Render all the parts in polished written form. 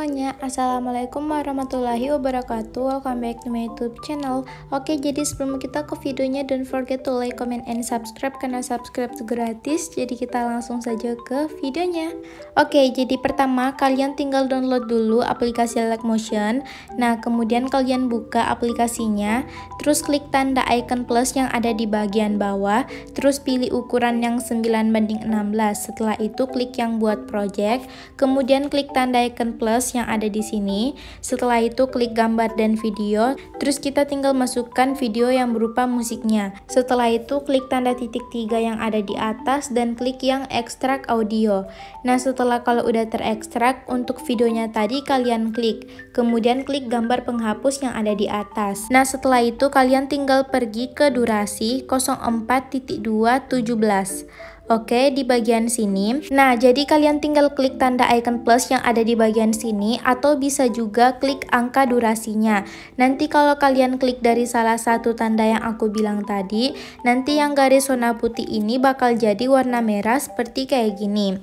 semuanya, Assalamualaikum warahmatullahi wabarakatuh. Welcome back to my YouTube channel. Oke, jadi sebelum kita ke videonya, don't forget to like, comment, and subscribe karena subscribe itu gratis. Jadi kita langsung saja ke videonya. Oke, jadi pertama kalian tinggal download dulu aplikasi Legmotion. Nah, kemudian kalian buka aplikasinya, terus klik tanda icon plus yang ada di bagian bawah, terus pilih ukuran yang 9:16. Setelah itu klik yang buat project, kemudian klik tanda icon plus yang ada di sini. Setelah itu klik gambar dan video, terus kita tinggal masukkan video yang berupa musiknya. Setelah itu klik tanda titik 3 yang ada di atas dan klik yang ekstrak audio. Nah, setelah kalau udah terekstrak, untuk videonya tadi kalian klik, kemudian klik gambar penghapus yang ada di atas. Nah, setelah itu kalian tinggal pergi ke durasi 04.2.17. Oke, di bagian sini. Nah, jadi kalian tinggal klik tanda icon plus yang ada di bagian sini, atau bisa juga klik angka durasinya. Nanti kalau kalian klik dari salah satu tanda yang aku bilang tadi, nanti yang garis warna putih ini bakal jadi warna merah seperti kayak gini.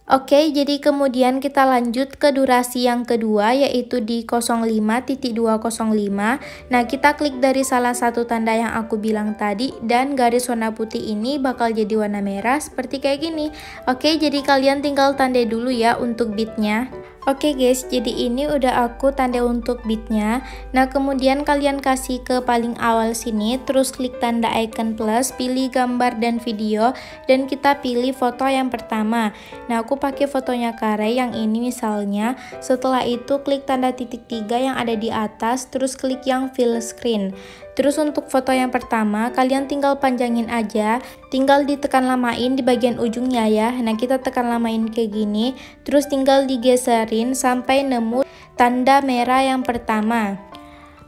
Oke, jadi kemudian kita lanjut ke durasi yang kedua, yaitu di 05.205. Nah, kita klik dari salah satu tanda yang aku bilang tadi, dan garis warna putih ini bakal jadi warna merah seperti kayak gini. Oke, jadi kalian tinggal tandai dulu ya untuk bitnya. Oke guys, jadi ini udah aku tanda untuk bitnya. Nah, kemudian kalian kasih ke paling awal sini, terus klik tanda icon plus, pilih gambar dan video, dan kita pilih foto yang pertama. Nah, aku pakai fotonya Kare yang ini misalnya. Setelah itu klik tanda titik 3 yang ada di atas, terus klik yang fill screen. Terus untuk foto yang pertama, kalian tinggal panjangin aja, tinggal ditekan lamain di bagian ujungnya ya. Nah, kita tekan lamain kayak gini, terus tinggal digeserin sampai nemu tanda merah yang pertama.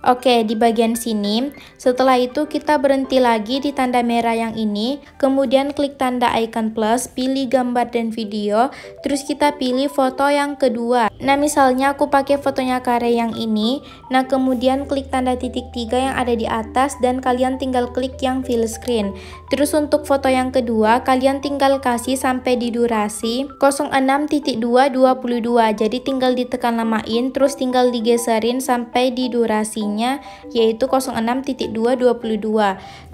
Oke, di bagian sini. Setelah itu kita berhenti lagi di tanda merah yang ini, kemudian klik tanda icon plus, pilih gambar dan video, terus kita pilih foto yang kedua. Nah, misalnya aku pakai fotonya Kare yang ini. Nah, kemudian klik tanda titik 3 yang ada di atas dan kalian tinggal klik yang fill screen. Terus untuk foto yang kedua, kalian tinggal kasih sampai di durasi 06.222. Jadi tinggal ditekan lamain, terus tinggal digeserin sampai di durasinya, yaitu 06.222.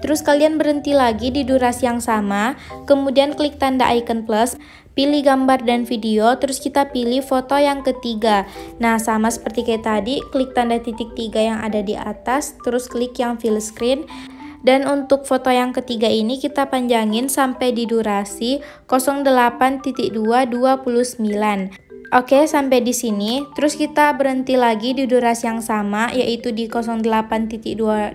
Terus kalian berhenti lagi di durasi yang sama, kemudian klik tanda icon plus, pilih gambar dan video, terus kita pilih foto yang ketiga. Nah, sama seperti kayak tadi, klik tanda titik 3 yang ada di atas, terus klik yang fill screen. Dan untuk foto yang ketiga ini kita panjangin sampai di durasi 08.229. Oke, sampai di sini. Terus kita berhenti lagi di durasi yang sama, yaitu di 08.229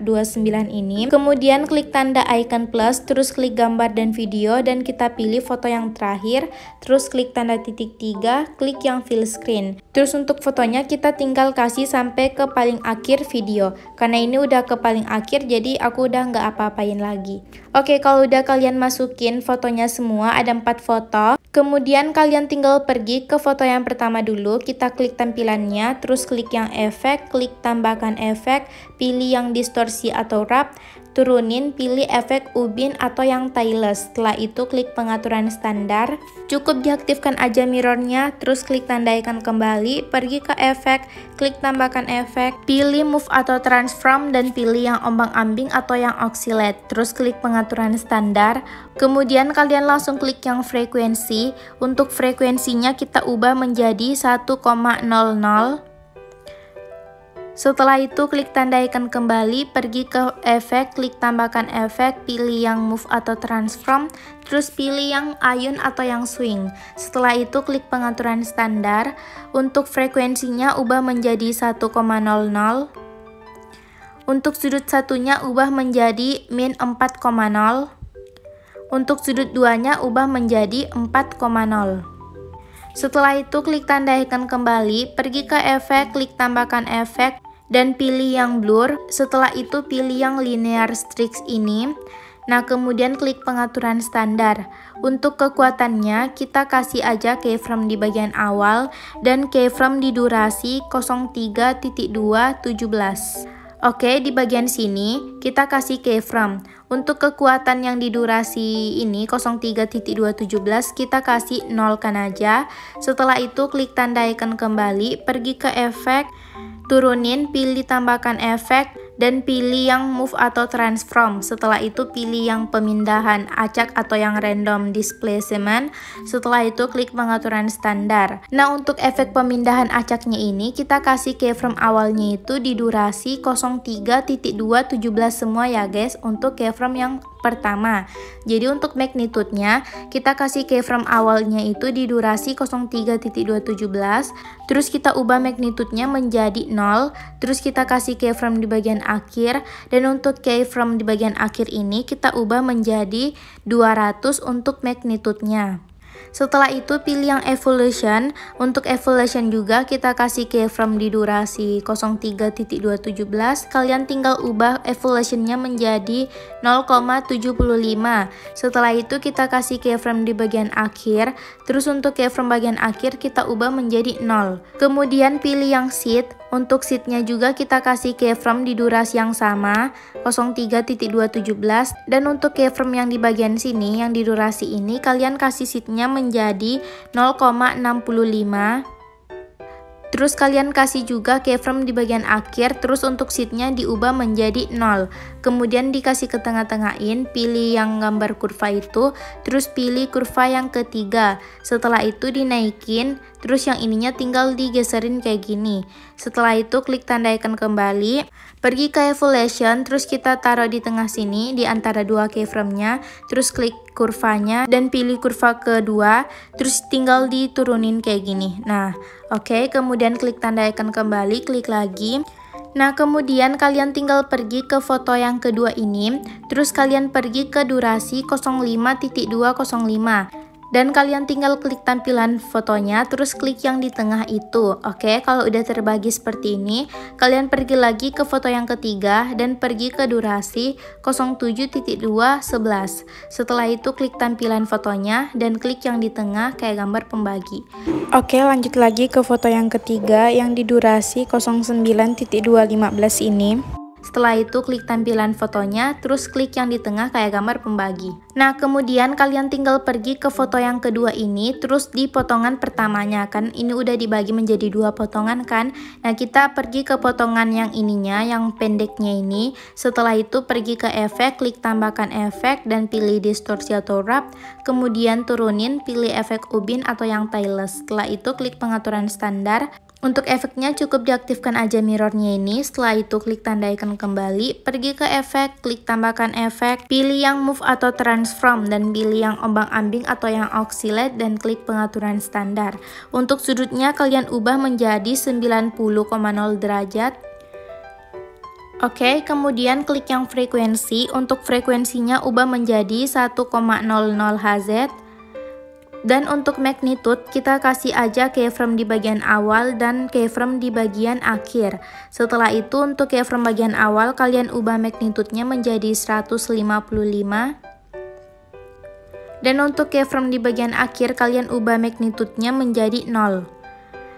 ini. Kemudian klik tanda icon plus, terus klik gambar dan video, dan kita pilih foto yang terakhir. Terus klik tanda titik 3, klik yang fill screen. Terus untuk fotonya kita tinggal kasih sampai ke paling akhir video. Karena ini udah ke paling akhir, jadi aku udah nggak apa-apain lagi. Oke, kalau udah kalian masukin fotonya semua, ada 4 foto. Kemudian kalian tinggal pergi ke foto yang pertama dulu, kita klik tampilannya, terus klik yang efek, klik tambahkan efek, pilih yang distorsi atau wrap, turunin, pilih efek ubin atau yang tailless. Setelah itu klik pengaturan standar, cukup diaktifkan aja mirrornya, terus klik tanda icon kembali, pergi ke efek, klik tambahkan efek, pilih move atau transform, dan pilih yang ombang-ambing atau yang oscillate, terus klik pengaturan standar. Kemudian kalian langsung klik yang frekuensi. Untuk frekuensinya kita ubah menjadi 1,00. Setelah itu klik tanda icon kembali, pergi ke efek, klik tambahkan efek, pilih yang move atau transform, terus pilih yang ayun atau yang swing. Setelah itu klik pengaturan standar. Untuk frekuensinya ubah menjadi 1,00. Untuk sudut satunya ubah menjadi min 4,0. Untuk sudut 2-nya ubah menjadi 4,0. Setelah itu klik tanda icon kembali, pergi ke efek, klik tambahkan efek, dan pilih yang blur. Setelah itu pilih yang linear streaks ini. Nah, kemudian klik pengaturan standar. Untuk kekuatannya kita kasih aja keyframe di bagian awal dan keyframe di durasi 03.217. Oke, di bagian sini kita kasih keyframe. Untuk kekuatan yang di durasi ini 03.217 kita kasih 0 kan aja. Setelah itu klik tanda icon kembali, pergi ke efek, turunin, pilih tambahkan efek, dan pilih yang move atau transform. Setelah itu pilih yang pemindahan acak atau yang random displacement. Setelah itu klik pengaturan standar. Nah, untuk efek pemindahan acaknya ini kita kasih keyframe awalnya itu di durasi 03.217 semua ya guys, untuk keyframe yang pertama. Jadi untuk magnitude-nya kita kasih keyframe awalnya itu di durasi 03.217, terus kita ubah magnitude-nya menjadi 0, terus kita kasih keyframe di bagian akhir, dan untuk keyframe di bagian akhir ini kita ubah menjadi 200 untuk magnitude-nya. Setelah itu pilih yang evolution. Untuk evolution juga kita kasih keyframe di durasi 03.217. Kalian tinggal ubah evolutionnya menjadi 0,75. Setelah itu kita kasih keyframe di bagian akhir. Terus untuk keyframe bagian akhir kita ubah menjadi 0. Kemudian pilih yang seed. Untuk seatnya juga kita kasih keyframe di durasi yang sama 03.217, dan untuk keyframe yang di bagian sini yang di durasi ini kalian kasih seatnya menjadi 0,65. Terus kalian kasih juga keyframe di bagian akhir, terus untuk seatnya diubah menjadi 0. Kemudian dikasih ke tengah-tengahin, pilih yang gambar kurva itu, terus pilih kurva yang ketiga. Setelah itu dinaikin, terus yang ininya tinggal digeserin kayak gini. Setelah itu klik tanda icon kembali, pergi ke evolution, terus kita taruh di tengah sini di antara dua keyframe-nya, terus klik kurvanya dan pilih kurva kedua, terus tinggal diturunin kayak gini. Nah, oke, kemudian klik tanda icon kembali, klik lagi. Nah, kemudian kalian tinggal pergi ke foto yang kedua ini, terus kalian pergi ke durasi 05.205. Dan kalian tinggal klik tampilan fotonya, terus klik yang di tengah itu. Oke, kalau udah terbagi seperti ini, kalian pergi lagi ke foto yang ketiga dan pergi ke durasi 07.211. Setelah itu klik tampilan fotonya dan klik yang di tengah kayak gambar pembagi. Oke, lanjut lagi ke foto yang ketiga yang di durasi 09.215 ini. Setelah itu klik tampilan fotonya, terus klik yang di tengah kayak gambar pembagi. Nah, kemudian kalian tinggal pergi ke foto yang kedua ini, terus di potongan pertamanya, kan ini udah dibagi menjadi dua potongan kan. Nah, kita pergi ke potongan yang ininya, yang pendeknya ini. Setelah itu pergi ke efek, klik tambahkan efek dan pilih distorsi atau wrap. Kemudian turunin, pilih efek ubin atau yang tailless. Setelah itu klik pengaturan standar. Untuk efeknya cukup diaktifkan aja mirrornya ini. Setelah itu klik tanda icon kembali, pergi ke efek, klik tambahkan efek, pilih yang move atau transform dan pilih yang ombang-ambing atau yang oscillate dan klik pengaturan standar. Untuk sudutnya kalian ubah menjadi 90,0 derajat. Oke, kemudian klik yang frekuensi. Untuk frekuensinya ubah menjadi 1,00 Hz. Dan untuk magnitude kita kasih aja keyframe di bagian awal dan keyframe di bagian akhir. Setelah itu untuk keyframe bagian awal kalian ubah magnitude-nya menjadi 155. Dan untuk keyframe di bagian akhir kalian ubah magnitude-nya menjadi 0.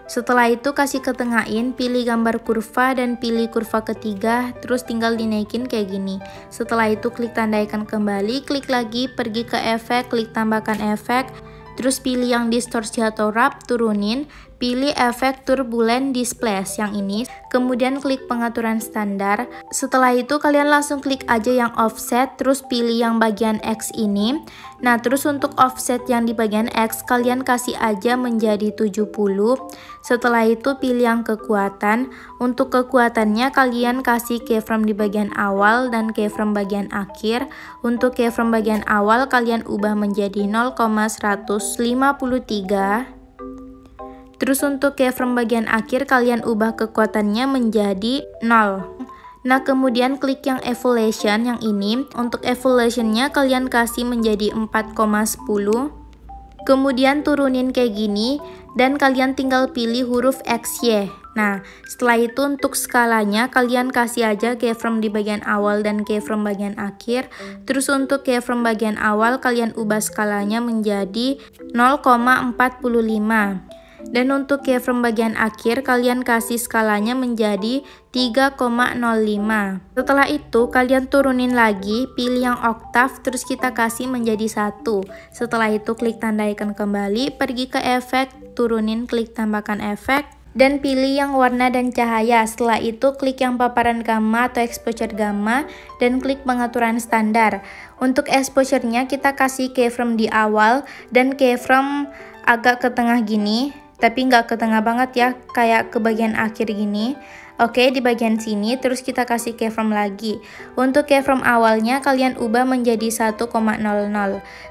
Setelah itu kasih ketengahin, pilih gambar kurva dan pilih kurva ketiga, terus tinggal dinaikin kayak gini. Setelah itu klik tanda icon kembali, klik lagi, pergi ke efek, klik tambahkan efek. Terus pilih yang distorsi atau wrap, turunin, pilih efek turbulent displace yang ini, kemudian klik pengaturan standar. Setelah itu kalian langsung klik aja yang offset, terus pilih yang bagian X ini. Nah, terus untuk offset yang di bagian X kalian kasih aja menjadi 70. Setelah itu pilih yang kekuatan. Untuk kekuatannya kalian kasih keyframe di bagian awal dan keyframe bagian akhir. Untuk keyframe bagian awal kalian ubah menjadi 0,153. Terus untuk keyframe bagian akhir kalian ubah kekuatannya menjadi 0. Nah, kemudian klik yang evolution yang ini. Untuk evolutionnya kalian kasih menjadi 4,10. Kemudian turunin kayak gini dan kalian tinggal pilih huruf XY. Nah, setelah itu untuk skalanya kalian kasih aja keyframe di bagian awal dan keyframe bagian akhir. Terus untuk keyframe bagian awal kalian ubah skalanya menjadi 0,45. Dan untuk keyframe bagian akhir, kalian kasih skalanya menjadi 3,05. Setelah itu, kalian turunin lagi, pilih yang oktav, terus kita kasih menjadi 1. Setelah itu, klik tanda icon kembali, pergi ke efek, turunin, klik tambahkan efek, dan pilih yang warna dan cahaya. Setelah itu, klik yang paparan gamma atau exposure gamma, dan klik pengaturan standar. Untuk exposure-nya, kita kasih keyframe di awal, dan keyframe agak ke tengah gini. Tapi nggak ke tengah banget ya, kayak ke bagian akhir gini. Oke, di bagian sini terus kita kasih keyframe lagi. Untuk keyframe awalnya kalian ubah menjadi 1,00.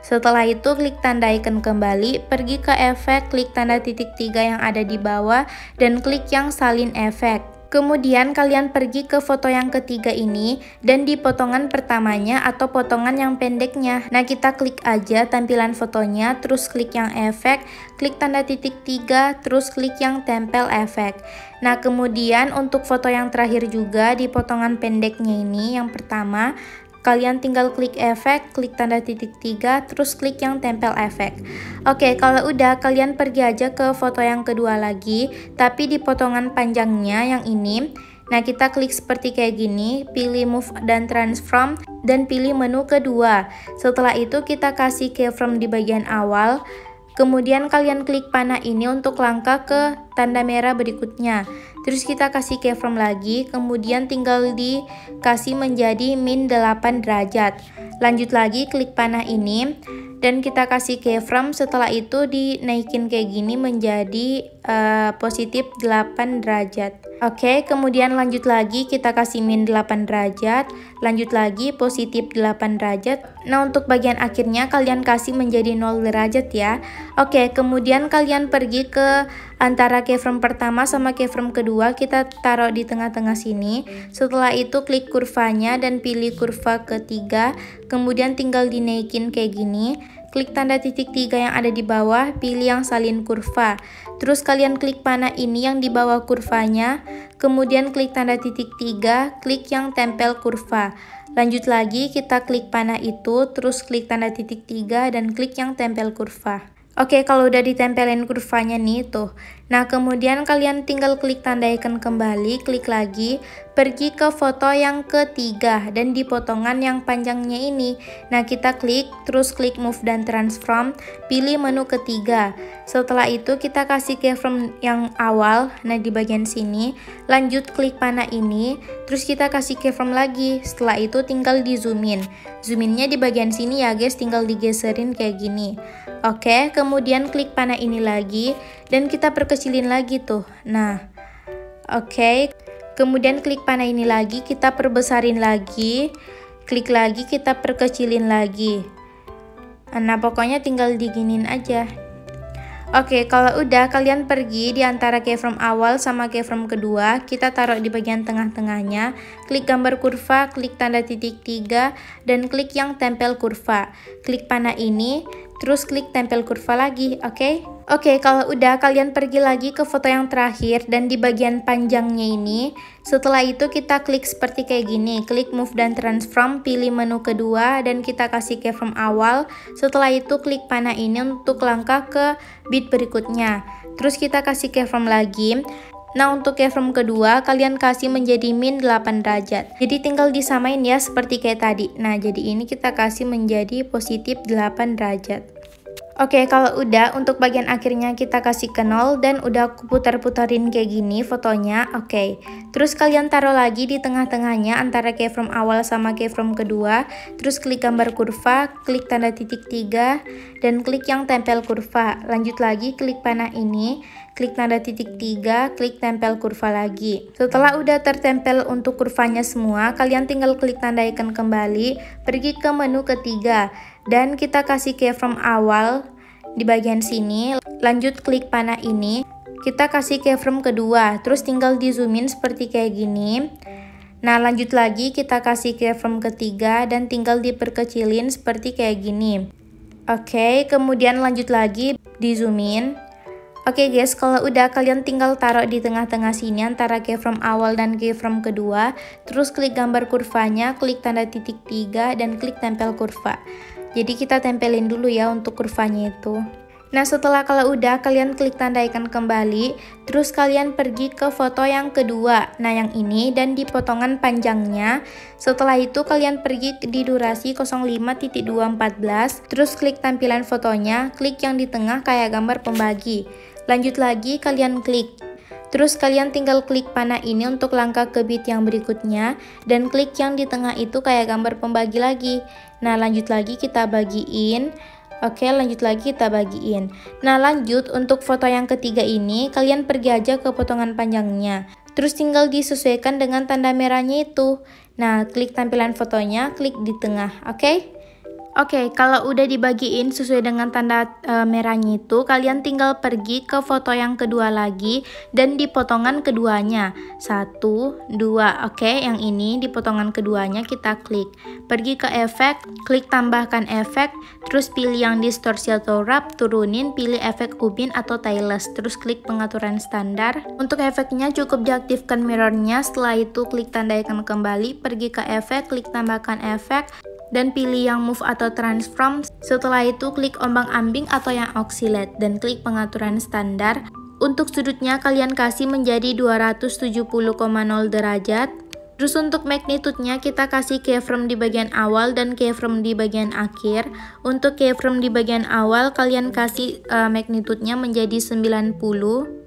Setelah itu klik tanda icon kembali, pergi ke efek, klik tanda titik 3 yang ada di bawah dan klik yang salin efek. Kemudian kalian pergi ke foto yang ketiga ini dan di potongan pertamanya atau potongan yang pendeknya. Nah, kita klik aja tampilan fotonya, terus klik yang efek, klik tanda titik 3, terus klik yang tempel efek. Nah, kemudian untuk foto yang terakhir juga di potongan pendeknya ini yang pertama, kalian tinggal klik efek, klik tanda titik 3, terus klik yang tempel efek. Oke, kalau udah kalian pergi aja ke foto yang kedua lagi, tapi di potongan panjangnya yang ini. Nah, kita klik seperti kayak gini, pilih move dan transform, dan pilih menu kedua. Setelah itu kita kasih keyframe di bagian awal. Kemudian kalian klik panah ini untuk langkah ke tanda merah berikutnya. Terus kita kasih keyframe lagi, kemudian tinggal dikasih menjadi min 8 derajat. Lanjut lagi klik panah ini dan kita kasih keyframe, setelah itu dinaikin kayak gini menjadi positif 8 derajat. Oke, kemudian lanjut lagi kita kasih min 8 derajat, lanjut lagi positif 8 derajat. Nah, untuk bagian akhirnya kalian kasih menjadi 0 derajat ya. Oke, kemudian kalian pergi ke antara keyframe pertama sama keyframe kedua, kita taruh di tengah-tengah sini. Setelah itu klik kurvanya dan pilih kurva ketiga, kemudian tinggal dinaikin kayak gini. Klik tanda titik 3 yang ada di bawah, pilih yang salin kurva. Terus kalian klik panah ini yang di bawah kurvanya, kemudian klik tanda titik 3, klik yang tempel kurva. Lanjut lagi kita klik panah itu, terus klik tanda titik 3 dan klik yang tempel kurva. Oke, kalau udah ditempelin kurvanya nih tuh. Nah, kemudian kalian tinggal klik tanda icon kembali, klik lagi, pergi ke foto yang ketiga dan di potongan yang panjangnya ini. Nah, kita klik, terus klik move dan transform, pilih menu ketiga. Setelah itu kita kasih keyframe yang awal, nah di bagian sini. Lanjut klik panah ini, terus kita kasih keyframe lagi. Setelah itu tinggal di zoom in. Zoom innya di bagian sini ya guys, tinggal digeserin kayak gini. Oke, kemudian klik panah ini lagi dan kita perkecilin lagi tuh. Nah, oke. Kemudian klik panah ini lagi, kita perbesarin lagi. Klik lagi, kita perkecilin lagi. Nah, pokoknya tinggal diginin aja. Oke, kalau udah kalian pergi di antara keyframe awal sama keyframe kedua, kita taruh di bagian tengah-tengahnya, klik gambar kurva, klik tanda titik 3, dan klik yang tempel kurva. Klik panah ini, terus klik tempel kurva lagi, oke? Oke, kalau udah kalian pergi lagi ke foto yang terakhir dan di bagian panjangnya ini. Setelah itu kita klik seperti kayak gini, klik move dan transform, pilih menu kedua dan kita kasih keyframe awal. Setelah itu klik panah ini untuk langkah ke bit berikutnya. Terus kita kasih keyframe lagi. Nah, untuk keyframe kedua kalian kasih menjadi min 8 derajat. Jadi tinggal disamain ya seperti kayak tadi. Nah, jadi ini kita kasih menjadi positif 8 derajat. Oke, kalau udah untuk bagian akhirnya kita kasih ke 0 dan udah aku putar-putarin kayak gini fotonya. Oke, terus kalian taruh lagi di tengah-tengahnya antara keyframe awal sama keyframe kedua. Terus klik gambar kurva, klik tanda titik 3 dan klik yang tempel kurva. Lanjut lagi klik panah ini, klik tanda titik 3, klik tempel kurva lagi. Setelah udah tertempel untuk kurvanya semua, kalian tinggal klik tanda icon kembali, pergi ke menu ketiga dan kita kasih keyframe awal di bagian sini. Lanjut klik panah ini, kita kasih keyframe kedua, terus tinggal di zoom in seperti kayak gini. Nah, lanjut lagi kita kasih keyframe ketiga dan tinggal diperkecilin seperti kayak gini. Oke, kemudian lanjut lagi di zoom in. Oke guys, kalau udah kalian tinggal taruh di tengah-tengah sini antara keyframe awal dan keyframe kedua. Terus klik gambar kurvanya, klik tanda titik 3 dan klik tempel kurva. Jadi kita tempelin dulu ya untuk kurvanya itu. Nah, setelah kalau udah, kalian klik tanda icon kembali, terus kalian pergi ke foto yang kedua. Nah, yang ini dan di potongan panjangnya. Setelah itu kalian pergi di durasi 05.214, terus klik tampilan fotonya, klik yang di tengah kayak gambar pembagi. Lanjut lagi kalian klik. Terus kalian tinggal klik panah ini untuk langkah ke bit yang berikutnya, dan klik yang di tengah itu kayak gambar pembagi lagi. Nah, lanjut lagi kita bagiin. Oke, lanjut lagi kita bagiin. Nah, lanjut untuk foto yang ketiga ini, kalian pergi aja ke potongan panjangnya. Terus tinggal disesuaikan dengan tanda merahnya itu. Nah, klik tampilan fotonya, klik di tengah, oke? Oke, kalau udah dibagiin sesuai dengan tanda merahnya itu, kalian tinggal pergi ke foto yang kedua lagi dan di potongan keduanya. 1, 2, oke, yang ini di potongan keduanya kita klik. Pergi ke efek, klik tambahkan efek, terus pilih yang distorsi atau wrap, turunin, pilih efek ubin atau tailless, terus klik pengaturan standar. Untuk efeknya cukup diaktifkan mirrornya, setelah itu klik tanda icon kembali, pergi ke efek, klik tambahkan efek, dan pilih yang move atau transform. Setelah itu klik ombang-ambing atau yang oscillate dan klik pengaturan standar. Untuk sudutnya kalian kasih menjadi 270,0 derajat. Terus untuk magnitude-nya kita kasih keyframe di bagian awal dan keyframe di bagian akhir. Untuk keyframe di bagian awal kalian kasih magnitude-nya menjadi 90.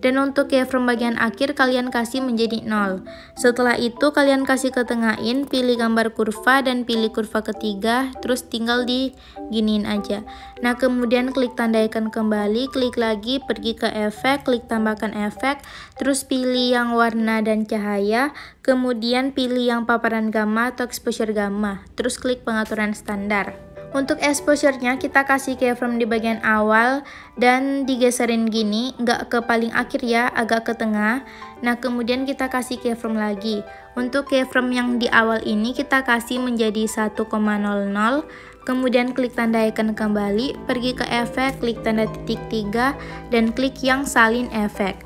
Dan untuk keyframe bagian akhir kalian kasih menjadi 0. Setelah itu kalian kasih ketengahin, pilih gambar kurva dan pilih kurva ketiga, terus tinggal diginiin aja. Nah, kemudian klik tanda icon kembali, klik lagi, pergi ke efek, klik tambahkan efek, terus pilih yang warna dan cahaya, kemudian pilih yang paparan gamma atau exposure gamma, terus klik pengaturan standar. Untuk exposure-nya kita kasih keyframe di bagian awal dan digeserin gini, nggak ke paling akhir ya, agak ke tengah. Nah, kemudian kita kasih keyframe lagi. Untuk keyframe yang di awal ini kita kasih menjadi 1,00. Kemudian klik tanda icon kembali, pergi ke efek, klik tanda titik 3 dan klik yang salin efek.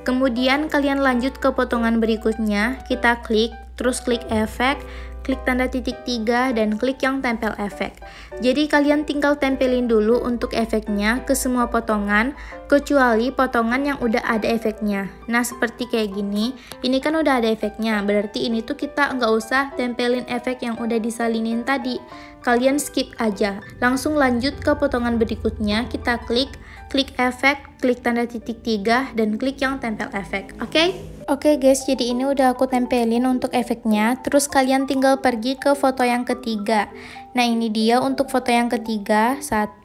Kemudian kalian lanjut ke potongan berikutnya, kita klik, terus klik efek, klik tanda titik 3 dan klik yang tempel efek. Jadi kalian tinggal tempelin dulu untuk efeknya ke semua potongan, kecuali potongan yang udah ada efeknya. Nah, seperti kayak gini, ini kan udah ada efeknya, berarti ini tuh kita nggak usah tempelin efek yang udah disalinin tadi. Kalian skip aja, langsung lanjut ke potongan berikutnya, kita klik efek, klik tanda titik 3 dan klik yang tempel efek, oke? Oke guys, jadi ini udah aku tempelin untuk efeknya. Terus kalian tinggal pergi ke foto yang ketiga. Nah, ini dia untuk foto yang ketiga. 1,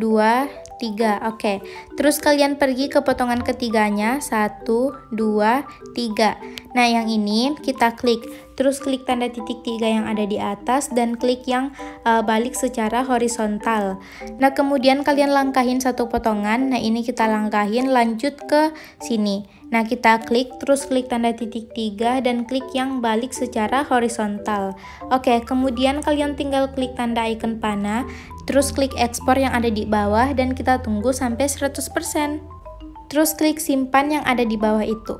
2, 3. Oke. Terus kalian pergi ke potongan ketiganya. 1, 2, 3. Nah, yang ini kita klik. Terus klik tanda titik 3 yang ada di atas dan klik yang balik secara horizontal. Nah, kemudian kalian langkahin satu potongan. Nah, ini kita langkahin lanjut ke sini. Nah, kita klik, terus klik tanda titik 3 dan klik yang balik secara horizontal. Oke, kemudian kalian tinggal klik tanda icon panah, terus klik ekspor yang ada di bawah dan kita tunggu sampai 100%. Terus klik simpan yang ada di bawah itu.